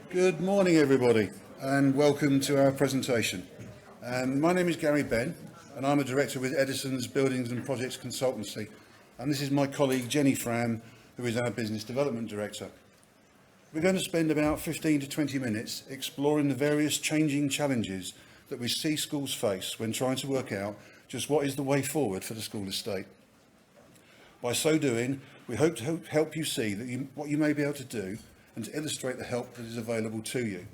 Good morning, everybody, and welcome to our presentation. My name is Gary Benn, and I'm a director with Eddisons Buildings and Projects Consultancy, and this is my colleague Jenny Fram, who is our business development director. We're going to spend about 15 to 20 minutes exploring the various changing challenges that we see schools face when trying to work out just what is the way forward for the school estate. By so doing, we hope to help you see what you may be able to do and to illustrate the help that is available to you.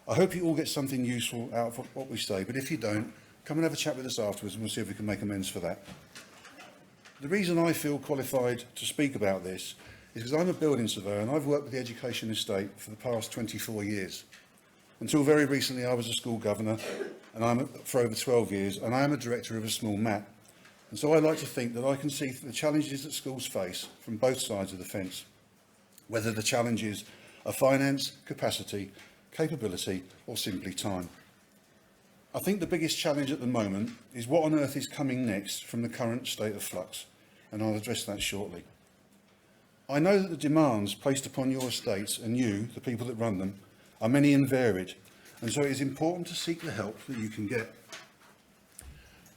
I hope you all get something useful out of what we say, but if you don't, come and have a chat with us afterwards and we'll see if we can make amends for that. The reason I feel qualified to speak about this is because I'm a building surveyor and I've worked with the education estate for the past 24 years. Until very recently I was a school governor and for over 12 years, and I am a director of a small MAT. And so I like to think that I can see the challenges that schools face from both sides of the fence, whether the challenges are finance, capacity, capability, or simply time. I think the biggest challenge at the moment is what on earth is coming next from the current state of flux, and I'll address that shortly. I know that the demands placed upon your estates and you, the people that run them, are many and varied, and so it is important to seek the help that you can get.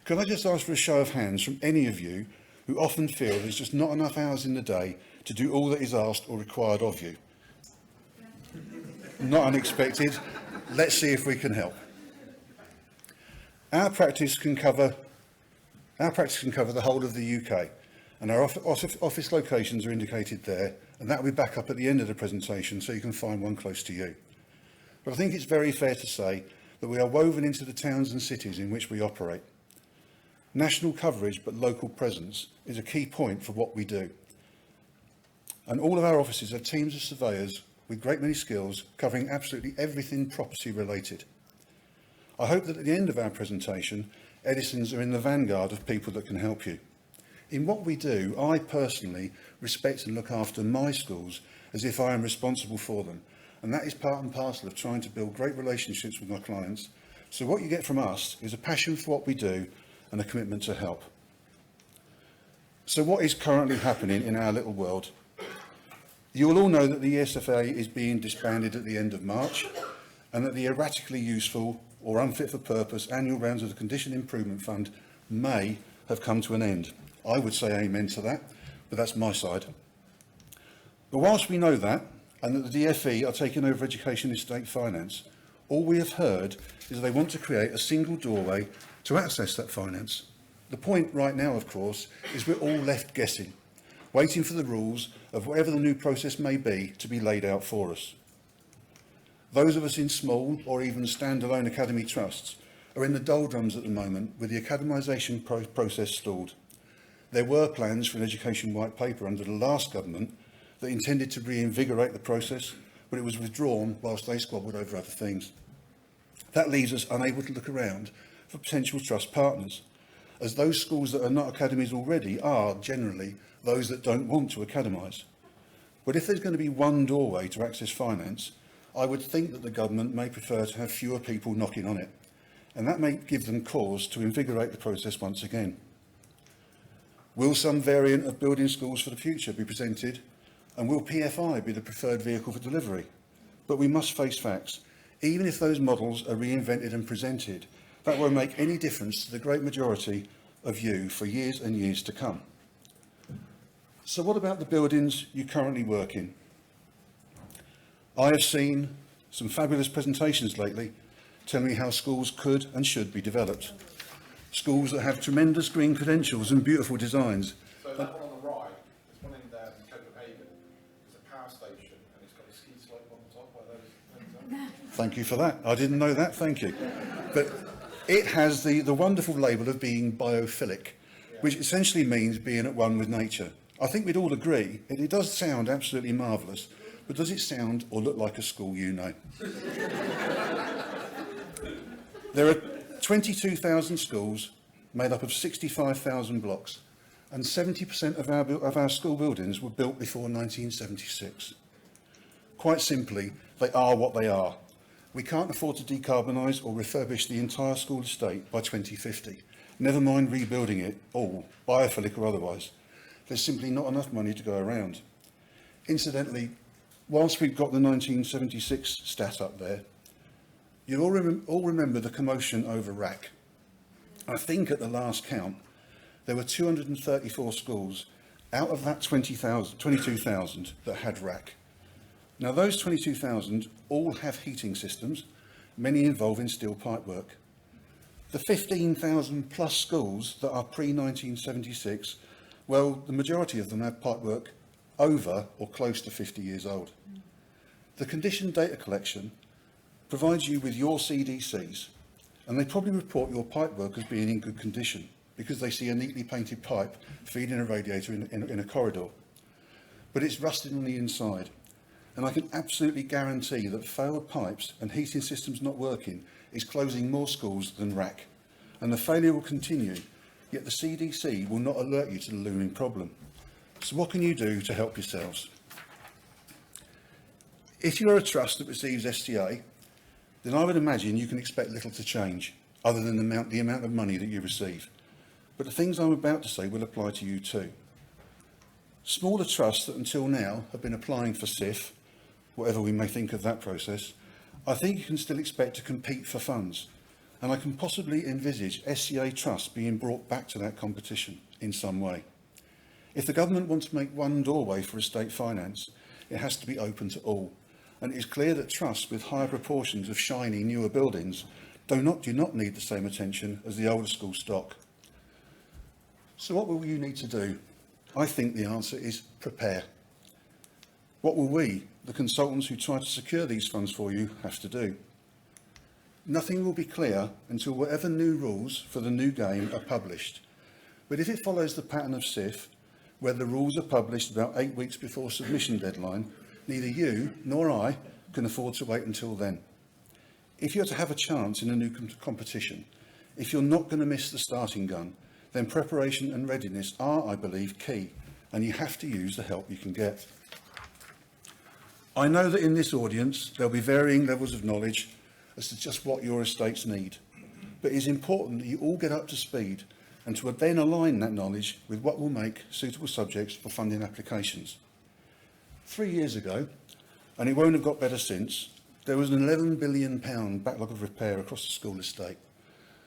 Can I just ask for a show of hands from any of you who often feel there's just not enough hours in the day to do all that is asked or required of you? Not unexpected. Let's see if we can help. Our practice can cover the whole of the UK, and our office locations are indicated there, and that will be back up at the end of the presentation so you can find one close to you. But I think it's very fair to say that we are woven into the towns and cities in which we operate. National coverage but local presence is a key point for what we do. And all of our offices have teams of surveyors with a great many skills covering absolutely everything property related. I hope that at the end of our presentation, Eddisons are in the vanguard of people that can help you. In what we do, I personally respect and look after my schools as if I am responsible for them. And that is part and parcel of trying to build great relationships with my clients. So what you get from us is a passion for what we do and a commitment to help. So what is currently happening in our little world? You will all know that the ESFA is being disbanded at the end of March, and that the erratically useful or unfit for purpose annual rounds of the Condition Improvement Fund may have come to an end. I would say amen to that, but that's my side. But whilst we know that, and that the DFE are taking over education estate finance, all we have heard is they want to create a single doorway to access that finance. The point right now, of course, is we're all left guessing, waiting for the rules of whatever the new process may be to be laid out for us. Those of us in small or even standalone academy trusts are in the doldrums at the moment with the academisation process stalled. There were plans for an education white paper under the last government that intended to reinvigorate the process, but it was withdrawn whilst they squabbled over other things. That leaves us unable to look around for potential trust partners, as those schools that are not academies already are generally those that don't want to academise. But if there's going to be one doorway to access finance, I would think that the government may prefer to have fewer people knocking on it, and that may give them cause to invigorate the process once again. Will some variant of building schools for the future be presented, and will PFI be the preferred vehicle for delivery? But we must face facts. Even if those models are reinvented and presented, that won't make any difference to the great majority of you for years and years to come. So what about the buildings you currently work in? I have seen some fabulous presentations lately telling me how schools could and should be developed. Schools that have tremendous green credentials and beautiful designs. So that one on the right, there's one in Copenhagen, there's a power station and it's got a ski slope on the top where those. Thank you for that. I didn't know that, thank you. But it has the wonderful label of being biophilic, which essentially means being at one with nature. I think we'd all agree, it does sound absolutely marvellous, but does it sound or look like a school you know? There are 22,000 schools made up of 65,000 blocks, and 70% of our school buildings were built before 1976. Quite simply, they are what they are. We can't afford to decarbonise or refurbish the entire school estate by 2050, never mind rebuilding it all, biophilic or otherwise. There's simply not enough money to go around. Incidentally, whilst we've got the 1976 stat up there, you all remember the commotion over RAC. I think at the last count, there were 234 schools out of that 22,000 that had RAC. Now those 22,000 all have heating systems, many involving steel pipework. The 15,000 plus schools that are pre-1976, well, the majority of them have pipework over or close to 50 years old. The condition data collection provides you with your CDCs, and they probably report your pipework as being in good condition because they see a neatly painted pipe feeding a radiator in a corridor. But it's rusted on the inside, and I can absolutely guarantee that failed pipes and heating systems not working is closing more schools than RAC, and the failure will continue, yet the CDC will not alert you to the looming problem. So what can you do to help yourselves? If you're a trust that receives STA, then I would imagine you can expect little to change, other than the amount of money that you receive. But the things I'm about to say will apply to you too. Smaller trusts that until now have been applying for SIF, whatever we may think of that process, I think you can still expect to compete for funds, and I can possibly envisage SCA trusts being brought back to that competition in some way. If the government wants to make one doorway for estate finance, it has to be open to all, and it is clear that trusts with higher proportions of shiny newer buildings do not need the same attention as the older school stock. So what will you need to do? I think the answer is prepare. What will we, the consultants who try to secure these funds for you, have to do? Nothing will be clear until whatever new rules for the new game are published. But if it follows the pattern of SIF, where the rules are published about 8 weeks before submission deadline, neither you nor I can afford to wait until then. If you're to have a chance in a new competition, if you're not going to miss the starting gun, then preparation and readiness are, I believe, key, and you have to use the help you can get. I know that in this audience there'll be varying levels of knowledge as to just what your estates need, but it is important that you all get up to speed and to then align that knowledge with what will make suitable subjects for funding applications. 3 years ago, and it won't have got better since, there was an £11 billion backlog of repair across the school estate.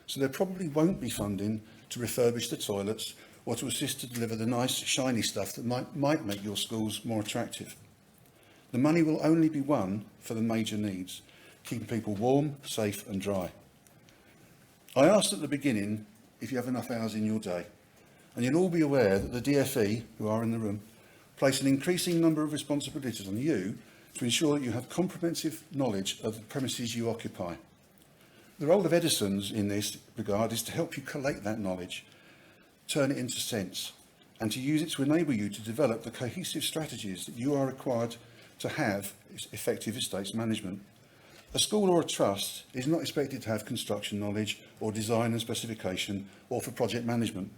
So there probably won't be funding to refurbish the toilets or to assist to deliver the nice shiny stuff that might make your schools more attractive. The money will only be won for the major needs, keeping people warm, safe and dry. I asked at the beginning if you have enough hours in your day, and you'll all be aware that the DFE, who are in the room, place an increasing number of responsibilities on you to ensure that you have comprehensive knowledge of the premises you occupy. The role of Eddisons in this regard is to help you collate that knowledge, turn it into sense, and to use it to enable you to develop the cohesive strategies that you are required to have effective estates management. A school or a trust is not expected to have construction knowledge or design and specification or for project management,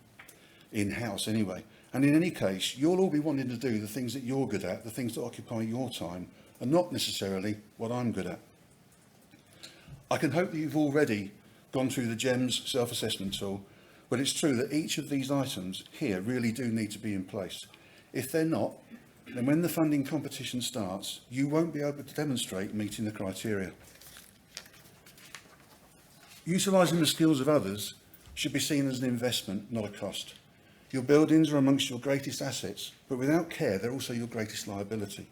in-house anyway. And in any case, you'll all be wanting to do the things that you're good at, the things that occupy your time, and not necessarily what I'm good at. I can hope that you've already gone through the GEMS self-assessment tool, but it's true that each of these items here really do need to be in place. If they're not, then when the funding competition starts, you won't be able to demonstrate meeting the criteria. Utilising the skills of others should be seen as an investment, not a cost. Your buildings are amongst your greatest assets, but without care, they're also your greatest liability.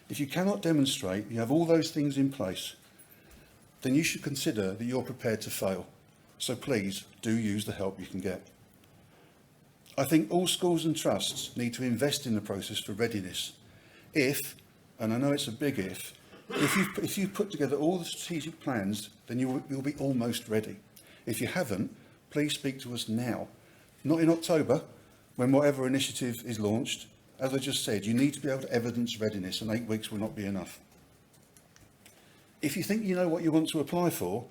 If you cannot demonstrate you have all those things in place, then you should consider that you're prepared to fail. So please do use the help you can get. I think all schools and trusts need to invest in the process for readiness. If, and I know it's a big if you put together all the strategic plans, then you'll be almost ready. If you haven't, please speak to us now. Not in October, when whatever initiative is launched. As I just said, you need to be able to evidence readiness, and 8 weeks will not be enough. If you think you know what you want to apply for,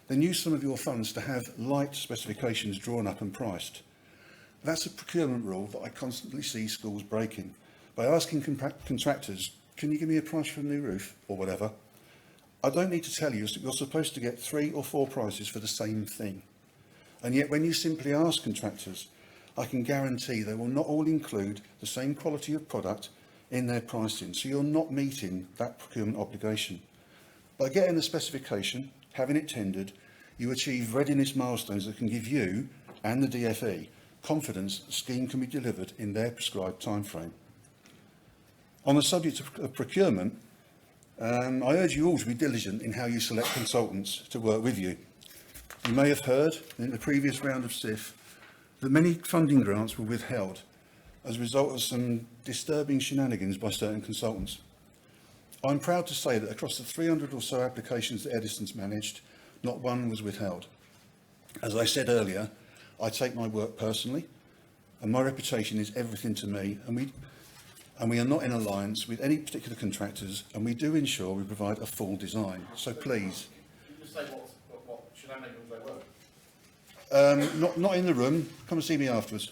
then use some of your funds to have light specifications drawn up and priced. That's a procurement rule that I constantly see schools breaking. By asking contractors, can you give me a price for a new roof, or whatever? I don't need to tell you that you're supposed to get 3 or 4 prices for the same thing. And yet when you simply ask contractors, I can guarantee they will not all include the same quality of product in their pricing, so you're not meeting that procurement obligation. By getting the specification, having it tendered, you achieve readiness milestones that can give you and the DfE confidence the scheme can be delivered in their prescribed timeframe. On the subject of procurement, I urge you all to be diligent in how you select consultants to work with you. You may have heard in the previous round of SIF that many funding grants were withheld as a result of some disturbing shenanigans by certain consultants. I'm proud to say that across the 300 or so applications that Eddisons managed, not one was withheld. As I said earlier, I take my work personally, and my reputation is everything to me, and we are not in alliance with any particular contractors, and we do ensure we provide a full design. So please. Can you just say what shenanigans they were? Not in the room. Come and see me afterwards.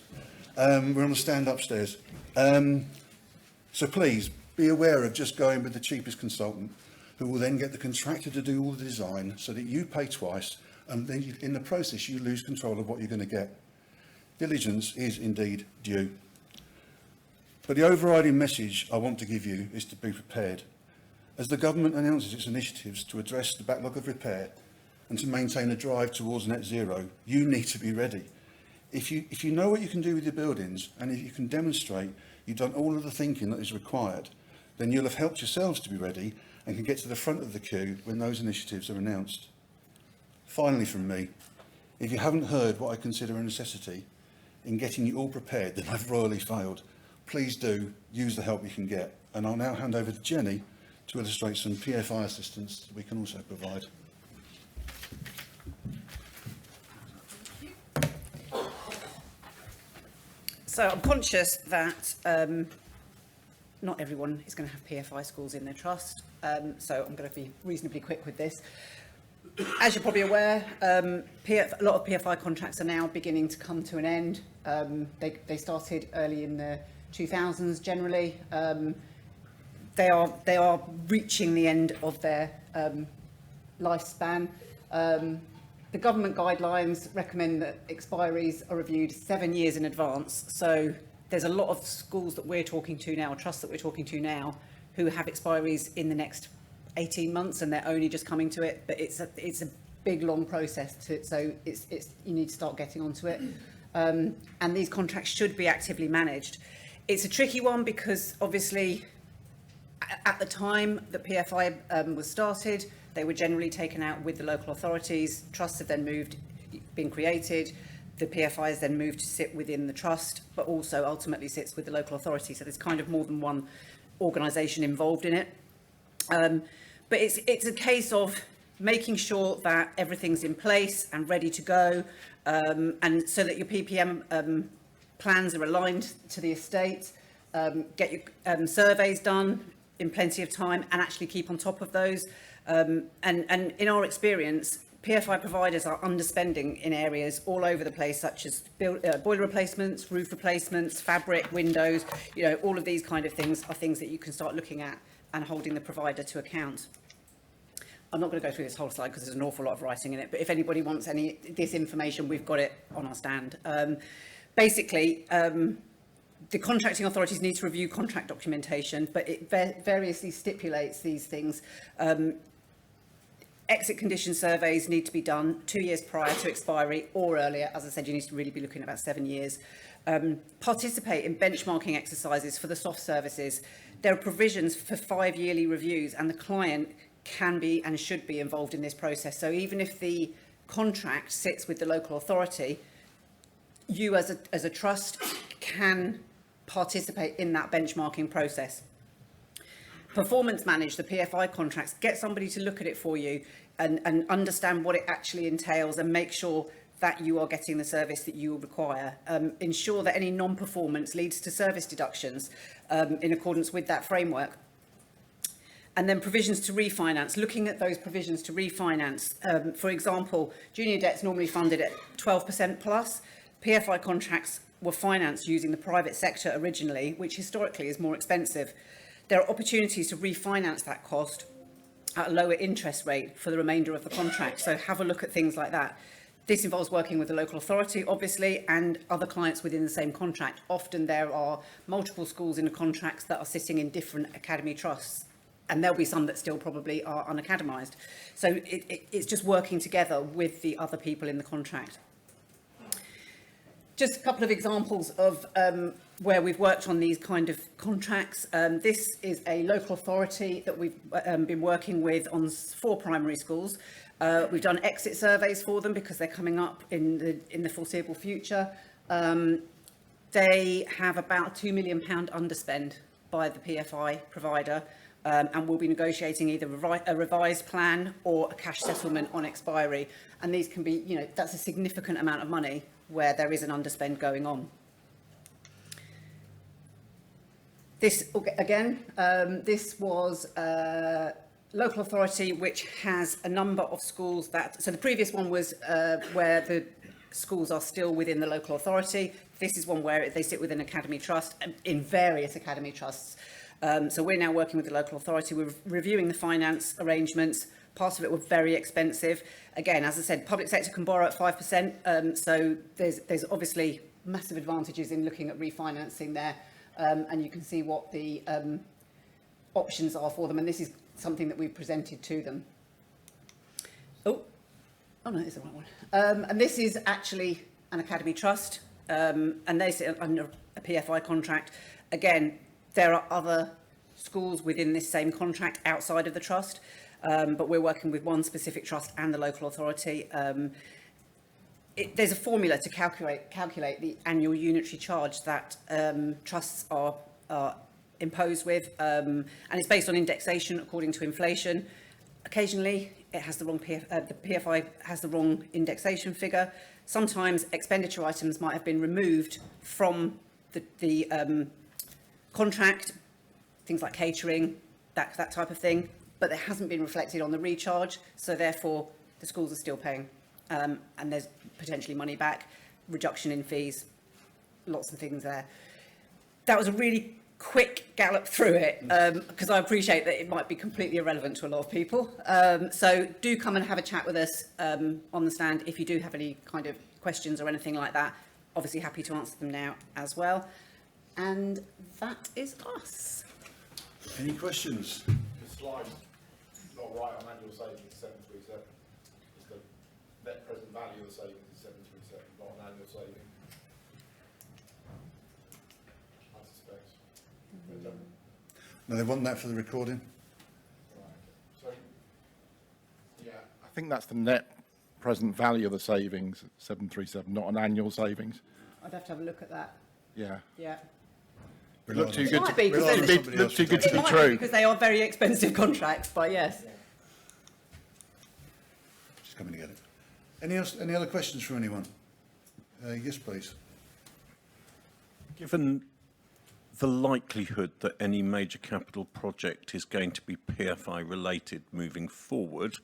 We're on the stand upstairs. So please be aware of just going with the cheapest consultant, who will then get the contractor to do all the design so that you pay twice, and then in the process you lose control of what you're going to get. Diligence is indeed due. But the overriding message I want to give you is to be prepared. As the government announces its initiatives to address the backlog of repair and to maintain a drive towards net zero, you need to be ready. If you know what you can do with your buildings, and if you can demonstrate you've done all of the thinking that is required, then you'll have helped yourselves to be ready and can get to the front of the queue when those initiatives are announced. Finally from me, if you haven't heard what I consider a necessity in getting you all prepared, then I've royally failed. Please do use the help you can get. And I'll now hand over to Jenny to illustrate some PFI assistance that we can also provide. So I'm conscious that not everyone is going to have PFI schools in their trust, so I'm going to be reasonably quick with this. As you're probably aware, a lot of PFI contracts are now beginning to come to an end. They started early in the 2000s generally. They are reaching the end of their lifespan. The government guidelines recommend that expiries are reviewed 7 years in advance. So there's a lot of schools that we're talking to now, trusts that we're talking to now, who have expiries in the next 18 months, and they're only just coming to it. But it's a big, long process so you need to start getting onto it. And these contracts should be actively managed. It's a tricky one because obviously at the time that PFI was started, they were generally taken out with the local authorities. Trusts have then been created. The PFI has then moved to sit within the trust, but also ultimately sits with the local authority. So there's kind of more than one organisation involved in it. But it's a case of making sure that everything's in place and ready to go, and so that your PPM plans are aligned to the estate. Get your surveys done in plenty of time and actually keep on top of those. And in our experience, PFI providers are underspending in areas all over the place, such as boiler replacements, roof replacements, fabric, windows. You know, all of these kind of things are things that you can start looking at and holding the provider to account. I'm not going to go through this whole slide because there's an awful lot of writing in it, but if anybody wants any of this information, we've got it on our stand. Basically, the contracting authorities need to review contract documentation, but it variously stipulates these things. Exit condition surveys need to be done 2 years prior to expiry or earlier. As I said, you need to really be looking at about 7 years. Participate in benchmarking exercises for the soft services. There are provisions for 5-yearly reviews, and the client can be and should be involved in this process. So even if the contract sits with the local authority, you as a trust can participate in that benchmarking process. Performance manage the PFI contracts, get somebody to look at it for you and understand what it actually entails, and make sure that you are getting the service that you require. Ensure that any non-performance leads to service deductions in accordance with that framework. And then provisions to refinance, looking at those provisions to refinance. For example, junior debt's normally funded at 12% plus. PFI contracts were financed using the private sector originally, which historically is more expensive. There are opportunities to refinance that cost at a lower interest rate for the remainder of the contract. So have a look at things like that. This involves working with the local authority, obviously, and other clients within the same contract. Often there are multiple schools in the contracts that are sitting in different academy trusts, and there'll be some that still probably are unacademised. So it's just working together with the other people in the contract. Just a couple of examples of where we've worked on these kind of contracts. This is a local authority that we've been working with on 4 primary schools. We've done exit surveys for them because they're coming up in the foreseeable future. They have about £2 million underspend by the PFI provider, and we'll be negotiating either a revised plan or a cash settlement on expiry. And these can be, that's a significant amount of money where there is an underspend going on. This, again, this was local authority which has a number of schools that, so the previous one was where the schools are still within the local authority. This is one where they sit within academy trust, in various academy trusts. So we're now working with the local authority. We're reviewing the finance arrangements. Parts of it were very expensive. Again, as I said, public sector can borrow at 5%. So there's obviously massive advantages in looking at refinancing there. And you can see what the options are for them. And this is something that we've presented to them. Oh no, it's the right one. And this is actually an academy trust, and they sit under a PFI contract. Again, there are other schools within this same contract outside of the trust, but we're working with one specific trust and the local authority. There's a formula to calculate the annual unitary charge that trusts are imposed with, and it's based on indexation according to inflation. Occasionally, it has the wrong the PFI has the wrong indexation figure. Sometimes expenditure items might have been removed from the contract, things like catering, that type of thing, but it hasn't been reflected on the recharge, so therefore the schools are still paying, and there's potentially money back, reduction in fees, lots of things there. That was a really quick gallop through it, because I appreciate that it might be completely irrelevant to a lot of people. So do come and have a chat with us on the stand if you do have any kind of questions or anything like that. Obviously happy to answer them now as well. And that is us. Any questions? The slide's not right on annual savings, 737. It's the net present value of the savings is 737, not an annual saving. I suspect. No, they want that for the recording. Right. So, yeah, I think that's the net present value of the savings, 737, not an annual savings. I'd have to have a look at that. Yeah. Yeah. Look too good might be, to, because look too good to It be might be true. because they are very expensive contracts, but yes. Just coming to get it. Any other questions from anyone? Yes, please. Given the likelihood that any major capital project is going to be PFI related moving forward,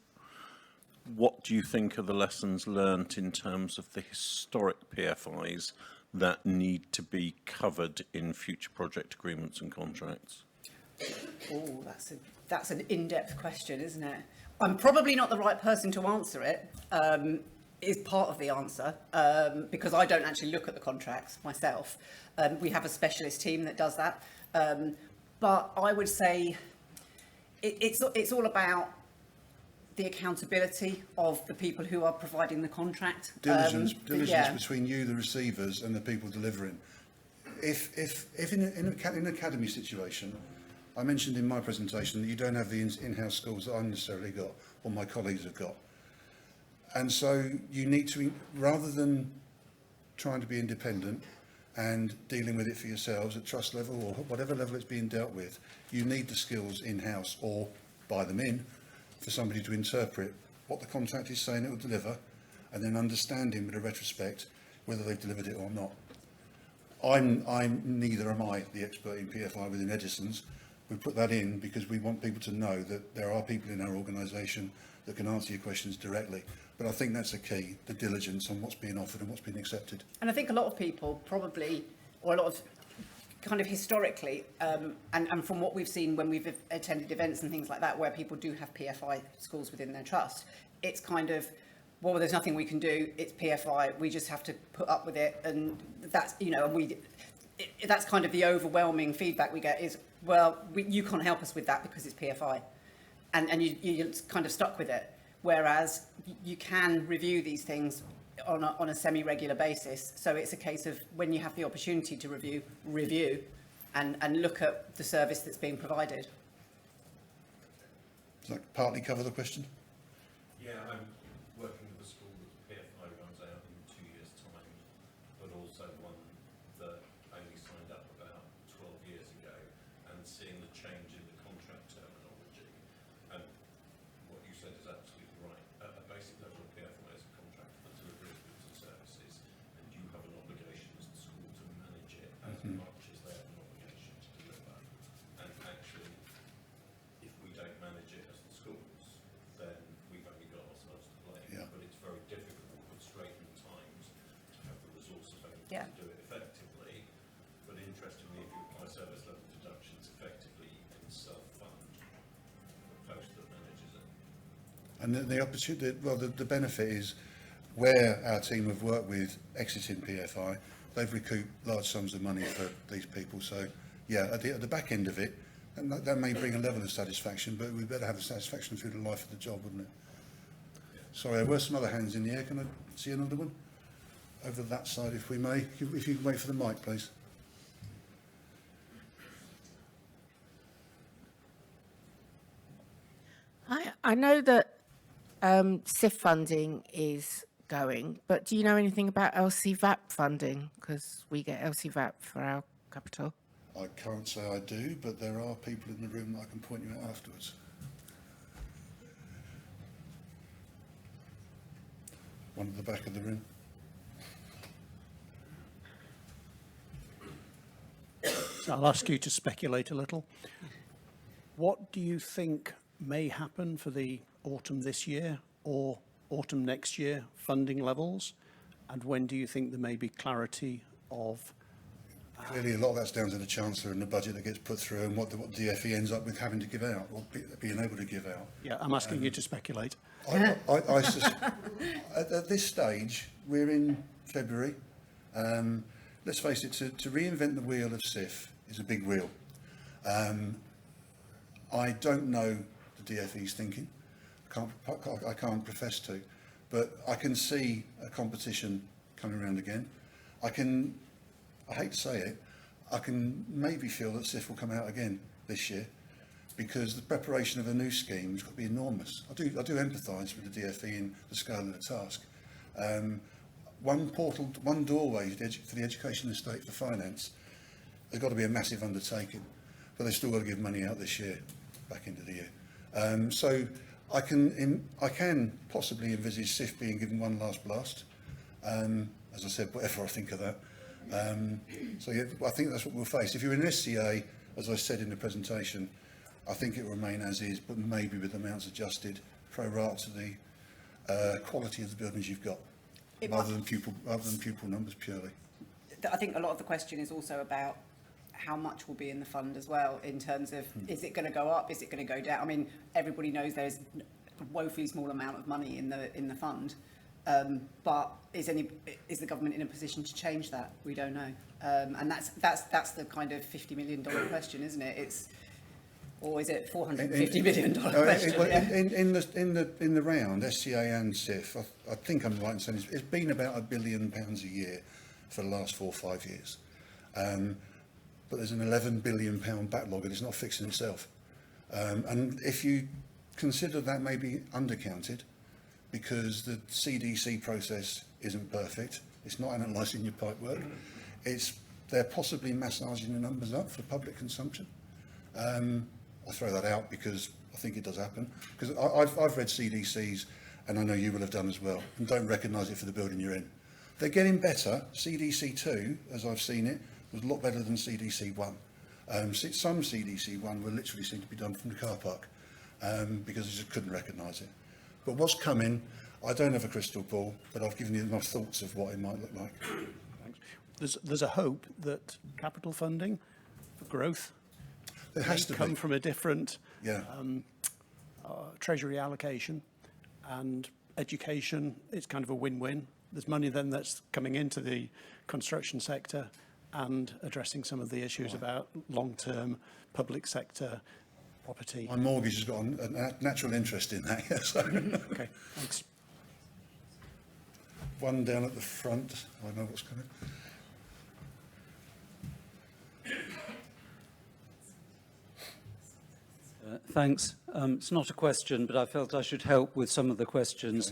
what do you think are the lessons learnt in terms of the historic PFIs that need to be covered in future project agreements and contracts? Oh, that's an in-depth question, isn't it? I'm probably not the right person to answer it. Is part of the answer, because I don't actually look at the contracts myself. We have a specialist team that does that. But I would say it's all about the accountability of the people who are providing the contract. Diligence yeah. between you, the receivers, and the people delivering. If in an academy situation, I mentioned in my presentation that you don't have the in-house schools that I've necessarily got or my colleagues have got. And so you need to, rather than trying to be independent and dealing with it for yourselves at trust level or whatever level it's being dealt with, you need the skills in-house or buy them in for somebody to interpret what the contract is saying it will deliver and then understanding with a retrospect whether they've delivered it or not. Neither am I the expert in PFI within Eddisons. We put that in because we want people to know that there are people in our organisation that can answer your questions directly. But I think that's the key, the diligence on what's being offered and what's being accepted. And I think a lot of people probably, or a lot of kind of historically, and from what we've seen when we've attended events and things like that, where people do have PFI schools within their trust, it's kind of, well, there's nothing we can do, it's PFI, we just have to put up with it. And that's, you know, that's kind of the overwhelming feedback we get is, well, you can't help us with that because it's PFI. And you're kind of stuck with it. Whereas you can review these things on a semi-regular basis. So it's a case of when you have the opportunity to review and look at the service that's being provided. Does that partly cover the question? Yeah, I'm working with a school that PFI runs out in 2 years' time, but also one that only signed up about 12 years ago, and seeing the change in the contract terminology. And what you said is absolutely right. At a basic level, PFI is a contract for the delivery of goods and services, and you have an obligation as the school to manage it as much as they have an obligation to deliver. And actually, if we don't manage it as the schools, then we've only got ourselves to blame. Yeah. But it's very difficult with straitened times to have the resource available Yeah. to do it effectively. But interestingly, if you apply service level deductions effectively, you can self-fund the post that manages it. And the opportunity, well, the benefit is where our team have worked with exiting PFI, they've recouped large sums of money for these people. So, yeah, at the back end of it, and that may bring a level of satisfaction, but we better have the satisfaction through the life of the job, wouldn't it? Sorry, there were some other hands in the air. Can I see another one? Over that side, if we may. If you can wait for the mic, please. I know that SIF funding is going, but do you know anything about LCVAP funding? Because we get LCVAP for our capital. I can't say I do, but there are people in the room that I can point you out afterwards. One at the back of the room. So I'll ask you to speculate a little. What do you think may happen for the autumn this year or autumn next year funding levels? And when do you think there may be clarity of? Clearly, a lot of that's down to the Chancellor and the budget that gets put through and what DfE ends up with having to give out or being able to give out. Yeah, I'm asking you to speculate. At this stage, we're in February. Let's face it, to reinvent the wheel of SIF is a big wheel. I don't know the DfE's thinking. I can't profess to, but I can see a competition coming around again. I hate to say it, I can maybe feel that SIF will come out again this year because the preparation of a new scheme has got to be enormous. I do empathise with the DfE in the scale of the task. One doorway for the education estate for finance has got to be a massive undertaking, but they've still got to give money out this year, back into the year. So I can possibly envisage SIF being given one last blast. As I said, whatever I think of that. So yeah, I think that's what we'll face. If you're in an SCA, as I said in the presentation, I think it will remain as is, but maybe with amounts adjusted pro rata to the quality of the buildings you've got, rather than pupil numbers purely. I think a lot of the question is also about how much will be in the fund as well, in terms of is it going to go up, is it going to go down? I mean, everybody knows there's a woefully small amount of money in the fund, but is the government in a position to change that? We don't know, and that's the kind of $50 million question, isn't it? Or is it $450 million question? In the round, SCA and SIF, I think I'm right in saying it's been about £1 billion a year for the last 4 or 5 years. But there's an £11 billion backlog and it's not fixing itself. And if you consider that maybe undercounted, because the CDC process isn't perfect, it's not analysing your pipework, they're possibly massaging the numbers up for public consumption. I throw that out because I think it does happen. Because I've read CDCs, and I know you will have done as well, and don't recognise it for the building you're in. They're getting better. CDC 2, as I've seen it, was a lot better than CDC 1. Some CDC 1 will literally seem to be done from the car park because I just couldn't recognise it. But what's coming, I don't have a crystal ball, but I've given you my thoughts of what it might look like. Thanks. There's a hope that capital funding for growth There has to come be. from a different Yeah. treasury allocation, and education, it's kind of a win-win. There's money then that's coming into the construction sector and addressing some of the issues about long-term public sector property. My mortgage has got a natural interest in that. Yeah, so. Okay, thanks. One down at the front. I know what's coming. Thanks. It's not a question, but I felt I should help with some of the questions.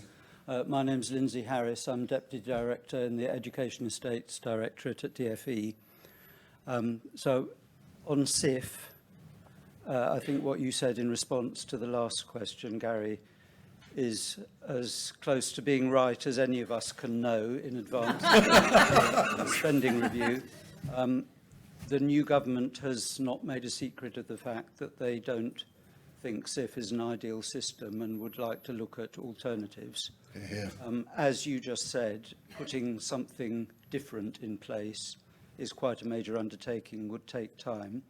My name's Lindsay Harris. I'm Deputy Director in the Education Estates Directorate at DFE. So on SIF, I think what you said in response to the last question, Gary, is as close to being right as any of us can know in advance of the spending review. The new government has not made a secret of the fact that they don't think SIF is an ideal system and would like to look at alternatives. Yeah. As you just said, putting something different in place is quite a major undertaking, would take time.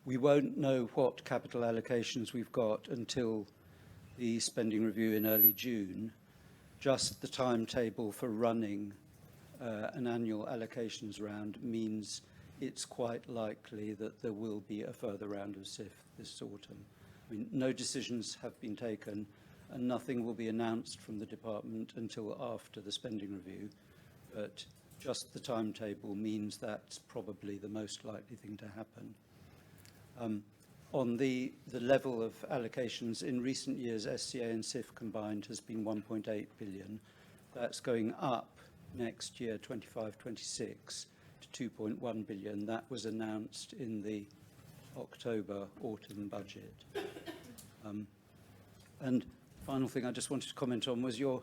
We won't know what capital allocations we've got until the spending review in early June. Just the timetable for running an annual allocations round means it's quite likely that there will be a further round of SIF this autumn. I mean, no decisions have been taken and nothing will be announced from the department until after the spending review, but just the timetable means that's probably the most likely thing to happen. On the level of allocations, in recent years, SCA and SIF combined has been 1.8 billion. That's going up next year, 25-26, to 2.1 billion. That was announced in the October autumn budget. And final thing I just wanted to comment on was your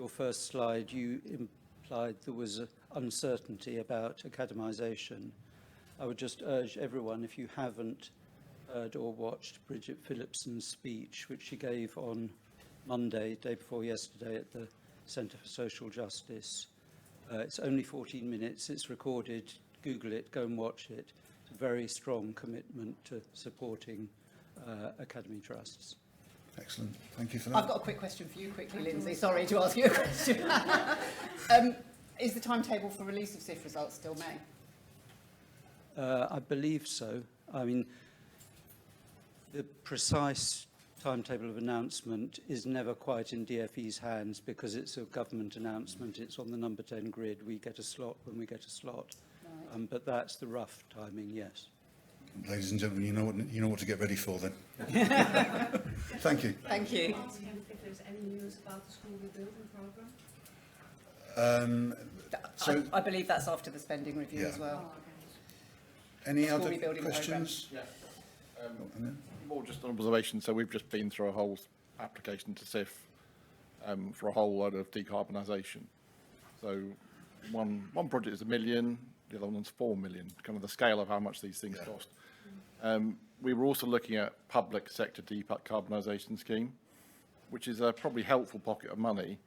first slide. You implied there was uncertainty about academisation. I would just urge everyone, if you haven't heard or watched Bridget Phillipson's speech, which she gave on Monday, day before yesterday, at the Centre for Social Justice. It's only 14 minutes, it's recorded, Google it, go and watch it. It's a very strong commitment to supporting academy trusts. Excellent. Thank you for that. I've got a quick question for you quickly, Lindsay. Sorry to ask you a question. Is the timetable for release of SIF results still May? I believe so. I mean, the precise timetable of announcement is never quite in DFE's hands because it's a government announcement. It's on the number 10 grid. We get a slot when we get a slot. Right. But that's the rough timing, yes. Ladies and gentlemen, you know what to get ready for then. Thank you. Thank you. If there's any news about the school rebuilding programme? So, I believe that's after the spending review Yeah. as well. any School other rebuilding questions? More just an observation. So we've just been through a whole application to SIF for a whole load of decarbonisation. So one project is 1 million, the other one's 4 million, kind of the scale of how much these things cost. We were also looking at public sector decarbonisation scheme, which is a probably helpful pocket of money,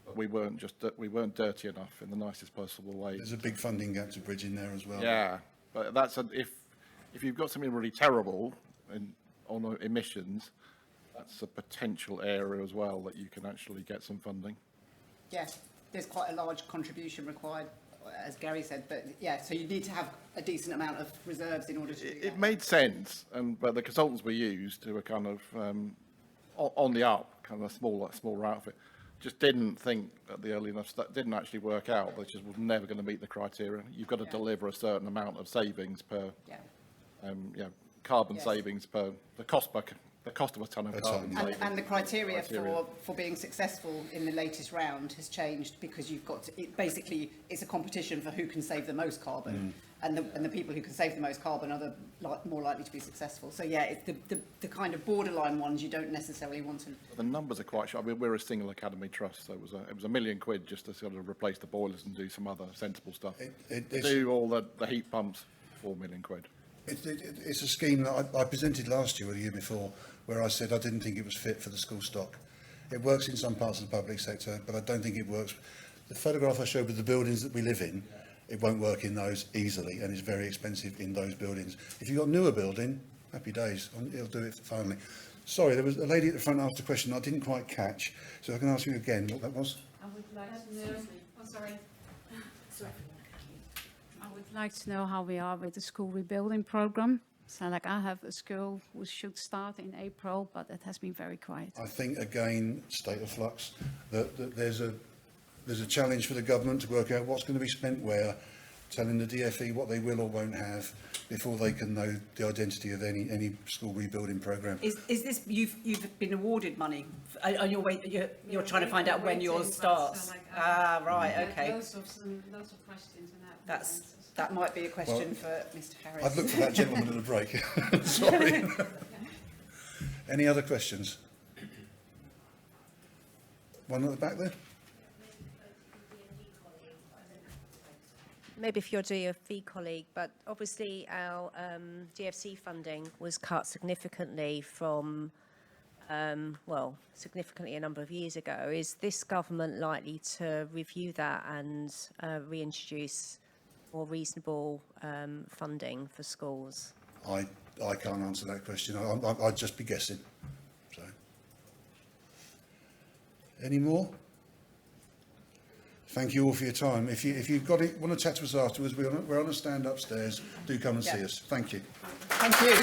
but we weren't dirty enough in the nicest possible way. There's a big funding gap to bridge in there as well. Yeah, but that's if you've got something really terrible on emissions, that's a potential area as well that you can actually get some funding. Yes, there's quite a large contribution required, as Gary said, but yeah, so you need to have a decent amount of reserves in order to do that. It made sense, but the consultants we used, who were kind of on the up, kind of a small outfit, just didn't think at the early enough, that didn't actually work out. They just was never going to meet the criteria. You've got to deliver a certain amount of savings per, carbon savings per, the cost of a ton of carbon savings. And the criteria for being successful in the latest round has changed because you've got to, basically it's a competition for who can save the most carbon, and the people who can save the most carbon are more likely to be successful. So yeah, it's the kind of borderline ones you don't necessarily want to. The numbers are quite sharp. I mean, we're a single academy trust, so it was £1 million just to sort of replace the boilers and do some other sensible stuff. To do all the heat pumps, £4 million. It's a scheme that I presented last year or the year before, where I said I didn't think it was fit for the school stock. It works in some parts of the public sector, but I don't think it works. The photograph I showed with the buildings that we live in, it won't work in those easily, and it's very expensive in those buildings. If you've got a newer building, happy days, it'll do it finally. Sorry, there was a lady at the front asked a question I didn't quite catch, so I can ask you again what that was. I would like to know. Oh, sorry. I would like to know how we are with the school rebuilding program. So, like, I have a school which should start in April, but it has been very quiet. I think, again, state of flux, that there's a challenge for the government to work out what's going to be spent where, telling the DfE what they will or won't have before they can know the identity of any school rebuilding programme. Is this, you've been awarded money, and you're trying to find out when yours starts? Right, okay. Lots of questions and that. That might be a question for Mr Harris. I'd look for that gentleman at a break. Sorry. Any other questions? One at the back there? Maybe for your DfE colleague, but obviously our DFC funding was cut significantly from, significantly a number of years ago. Is this government likely to review that and reintroduce more reasonable funding for schools? I can't answer that question. I'd just be guessing. So, any more? Thank you all for your time. If you've got it, want to chat to us afterwards, we're on a stand upstairs. Do come and see us. Thank you. Thank you.